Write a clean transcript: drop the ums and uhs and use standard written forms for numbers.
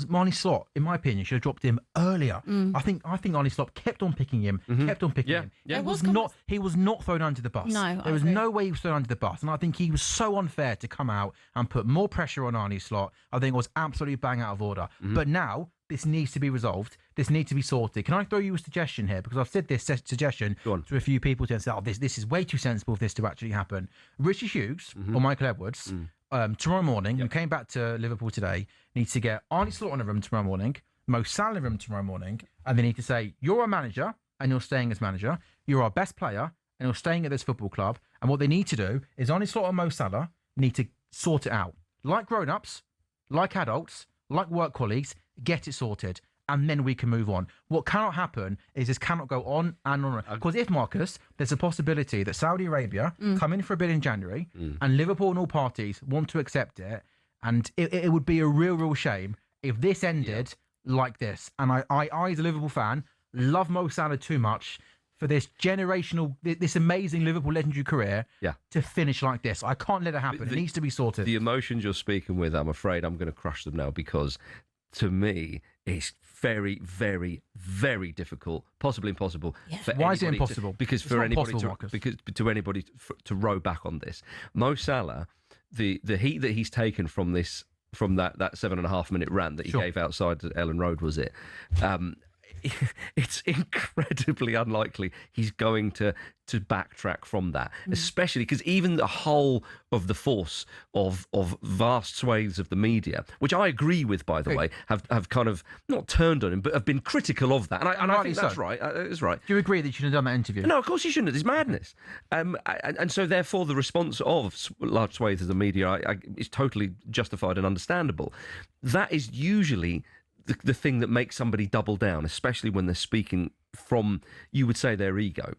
Marnie Slot, in my opinion, should have dropped him earlier. I think Marnie Slot kept on picking him, him. Yeah. He was not thrown under the bus. No, there was no way he was thrown under the bus, and I think he was so unfair to come out and put more pressure on Arnie Slot. I think it was absolutely bang out of order. But now this needs to be resolved. This needs to be sorted. Can I throw you a suggestion here? Because I've said this suggestion to a few people to say, "Oh, this is way too sensible for this to actually happen." Richie Hughes or Michael Edwards. Tomorrow morning, who came back to Liverpool today, needs to get Arnie Slot in a room tomorrow morning, Mo Salah in a room tomorrow morning, and they need to say, you're our manager, and you're staying as manager. You're our best player, and you're staying at this football club. And what they need to do is Arnie Slot and Mo Salah need to sort it out. Like grown-ups, like adults, like work colleagues, get it sorted. And then we can move on. What cannot happen is this cannot go on and on. Because if, Marcus, there's a possibility that Saudi Arabia come in for a bid in January and Liverpool and all parties want to accept it, and it would be a real shame if this ended like this. And I, as a Liverpool fan, love Mo Salah too much for this this amazing Liverpool legendary career to finish like this. I can't let it happen. It needs to be sorted. The emotions you're speaking with, I'm afraid I'm going to crush them now, because to me, it's very, very, very difficult, possibly impossible. Yeah. Why is it impossible? Because it's for anybody to row back on this, Mo Salah, the heat that he's taken from that 7.5 minute rant that he gave outside Ellen Road, was it? It's incredibly unlikely he's going to backtrack from that, especially because even the whole of the force of vast swathes of the media, which I agree with, by the way, have kind of not turned on him, but have been critical of that. And I think that's right. It's right. Do you agree that you shouldn't have done that interview? No, of course you shouldn't. It's madness. And so therefore the response of large swathes of the media is totally justified and understandable. That is usually the thing that makes somebody double down, especially when they're speaking from, you would say, their ego.